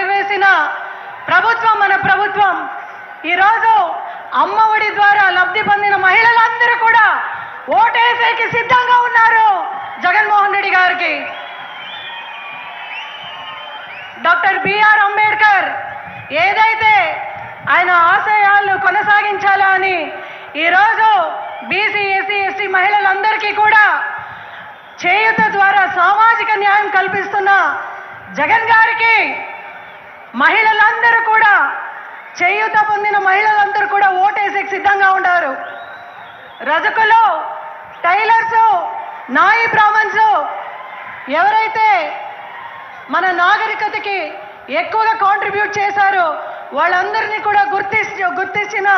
అడుగువేసిన ప్రభుత్వం మన ప్రభుత్వం. ఈరోజు అమ్మఒడి ద్వారా లబ్ధి పొందిన మహిళలందరూ కూడా ఓటేసేకి సిద్ధంగా ఉన్నారు జగన్మోహన్ రెడ్డి గారికి. డాక్టర్ బిఆర్ అంబేద్కర్ ఏదైతే ఆయన ఆశయాలను కొనసాగించాలా అని ఈరోజు బీసీ ఎస్సీ ఎస్టీ మహిళలందరికీ కూడా చేయూత ద్వారా సామాజిక న్యాయం కల్పిస్తున్న జగన్ గారికి మహిళలందరూ కూడా చేయూత పొందిన మహిళలందరూ కూడా ఓటేసేకి సిద్ధంగా ఉన్నారు. రజకులు, టైలర్స్, నాయి బ్రాహ్మణ్స్ ఎవరైతే మన నాగరికతకి ఎక్కువగా కాంట్రిబ్యూట్ చేశారో వాళ్ళందరినీ కూడా గుర్తించిన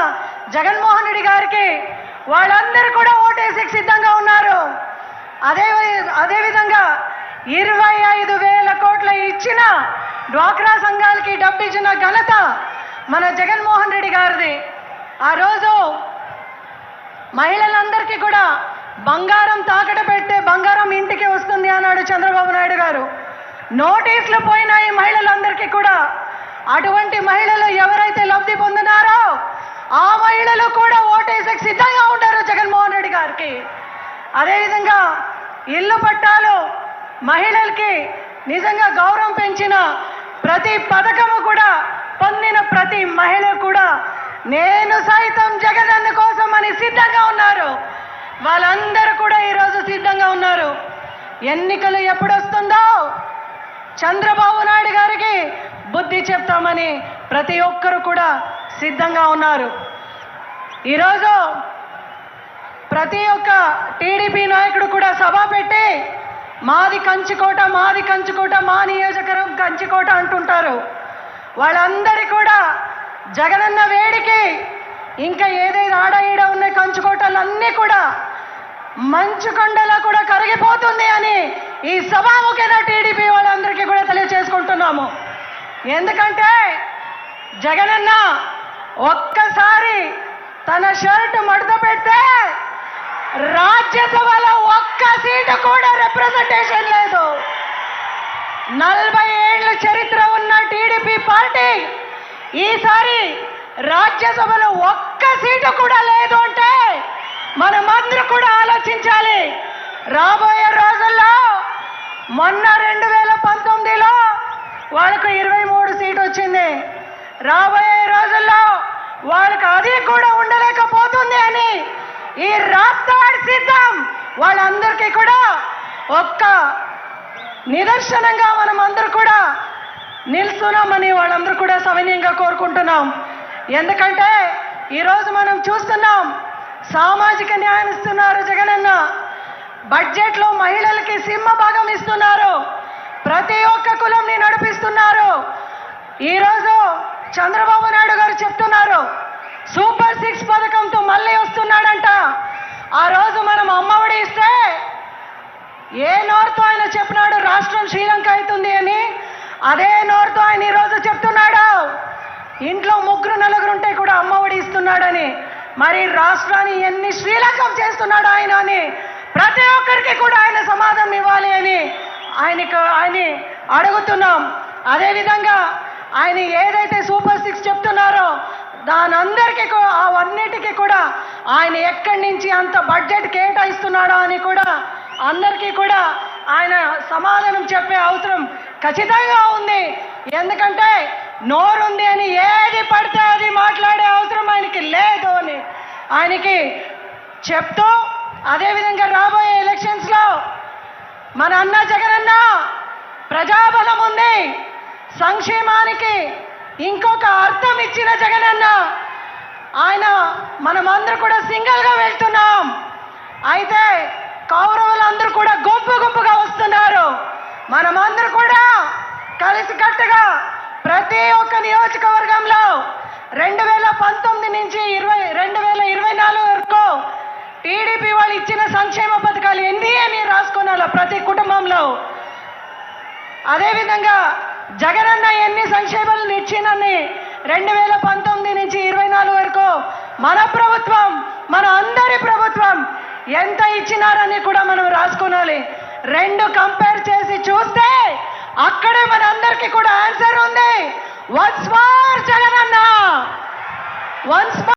జగన్మోహన్ రెడ్డి గారికి వాళ్ళందరూ కూడా ఓటేసేకి సిద్ధంగా ఉన్నారు. అదేవిధంగా 25,000 కోట్ల ఇచ్చిన డ్వాక్రా సంఘాలకి డబ్బు ఇచ్చిన ఘనత మన జగన్మోహన్ రెడ్డి గారిది. ఆ రోజు మహిళలందరికీ కూడా బంగారం తాకట పెడితే బంగారం ఇంటికి వస్తుంది అన్నాడు చంద్రబాబు నాయుడు గారు. నోటీసులు పోయినాయి మహిళలందరికీ కూడా. అటువంటి మహిళలు ఎవరైతే లబ్ధి పొందినారో ఆ మహిళలు కూడా ఓటేసేకి సిద్ధంగా ఉంటారు జగన్మోహన్ రెడ్డి గారికి. అదేవిధంగా ఇల్లు పట్టాలు మహిళలకి నిజంగా గౌరవం పెంచిన ప్రతి పథకము కూడా పొందిన ప్రతి మహిళ కూడా నేను సైతం జగనన్న కోసం అని సిద్ధంగా ఉన్నారు. వాళ్ళందరూ కూడా ఈరోజు సిద్ధంగా ఉన్నారు. ఎన్నికలు ఎప్పుడు వస్తుందో చంద్రబాబు నాయుడు గారికి బుద్ధి చెప్తామని ప్రతి ఒక్కరు కూడా సిద్ధంగా ఉన్నారు. ఈరోజు ప్రతి ఒక్క టీడీపీ నాయకుడు కూడా సభ పెట్టి మాది కంచుకోట, మాది కంచుకోట, మా నియోజకవర్గం కంచుకోట అంటుంటారు. వాళ్ళందరి కూడా జగనన్న వేడికి ఇంకా ఏదైతే ఆడ ఈడ ఉన్న కంచుకోటలన్నీ కూడా మంచు కొండలా కూడా కరిగిపోతుంది అని ఈ సభాముఖేన టీడీపీ వాళ్ళందరికీ కూడా తెలియజేసుకుంటున్నాము. ఎందుకంటే జగనన్న ఒక్కసారి తన షర్ట్ మడత పెడితే రాజ్యసభలో ఒక్క సీటు కూడా రిప్రజెంటేషన్ లేదు. 40 ఏళ్ల చరిత్ర ఉన్న టీడీపీ పార్టీ ఈసారి రాజ్యసభలో ఒక్క సీటు కూడా లేదు అంటే మనమందరూ కూడా ఆలోచించాలి. రాబోయే రోజుల్లో మొన్న 2019లో వాళ్ళకు 23 సీటు వచ్చింది. రాబోయే రోజుల్లో వాళ్ళకి అది కూడా ఉండలేకపోతుంది అని ఈ రాష్ట్రాడి సిద్ధం వాళ్ళందరికీ కూడా ఒక్క నిదర్శనంగా మనం అందరూ కూడా నిలుస్తున్నామని వాళ్ళందరూ కూడా సవినయంగా కోరుకుంటున్నాం. ఎందుకంటే ఈరోజు మనం చూస్తున్నాం సామాజిక న్యాయం ఇస్తున్నారు జగనన్న. బడ్జెట్లో మహిళలకి సింహభాగం ఇస్తున్నారు. ప్రతి ఒక్క కులంని నడిపిస్తున్నారు. ఈరోజు చంద్రబాబు నాయుడు గారు చెప్తున్నారు సూపర్ 6 పథకంతో మళ్ళీ వస్తున్నాడంట. ఆ రోజు మనం అమ్మఒడి ఇస్తే ఏ నోరుతో ఆయన చెప్పినాడు రాష్ట్రం శ్రీలంక అవుతుంది అని, అదే నోరుతో ఆయన ఈరోజు చెప్తున్నాడు ఇంట్లో 3-4 ఉంటే కూడా అమ్మఒడి ఇస్తున్నాడని. మరి రాష్ట్రాన్ని ఎన్ని శ్రీలంకం చేస్తున్నాడు ఆయన అని ప్రతి ఒక్కరికి కూడా ఆయన సమాధానం ఇవ్వాలి అని ఆయన అడుగుతున్నాం. అదేవిధంగా ఆయన ఏదైతే సూపర్ 6 చెప్తున్నారో దానందరికీ అవన్నిటికీ కూడా ఆయన ఎక్కడి నుంచి అంత బడ్జెట్ కేటాయిస్తున్నాడో అని కూడా అందరికీ కూడా ఆయన సమాధానం చెప్పే అవసరం ఖచ్చితంగా ఉంది. ఎందుకంటే నోరుంది అని ఏది పడితే అది మాట్లాడే అవసరం ఆయనకి లేదు అని ఆయనకి చెప్తూ, అదేవిధంగా రాబోయే ఎలక్షన్స్లో మన అన్న జగనన్న ప్రజాబలం ఉంది, సంక్షేమానికి ఇంకొక అర్థం ఇచ్చిన జగనన్న. ఆయన మనమందరూ కూడా సింగిల్గా వెళ్తున్నాం. అయితే కౌరవులందరూ కూడా గుంపుగా వస్తున్నారు. మనమందరూ కూడా కలిసికట్టుగా ప్రతి ఒక్క నియోజకవర్గంలో 2019 నుంచి 2024 వరకు టీడీపీ వాళ్ళు ఇచ్చిన సంక్షేమ పథకాలు ఎన్ని అని రాసుకోనాలి ప్రతి కుటుంబంలో. అదేవిధంగా జగనన్న ఎన్ని సంక్షేమాలను ఇచ్చినని 2019 నుంచి 24 వరకు మన ప్రభుత్వం, మన అందరి ప్రభుత్వం ఎంత ఇచ్చినారని కూడా మనం రాసుకోనాలి. రెండు కంపేర్ చేసి చూస్తే అక్కడే మన అందరికీ కూడా ఆన్సర్ ఉంది. Once more Jagananna, once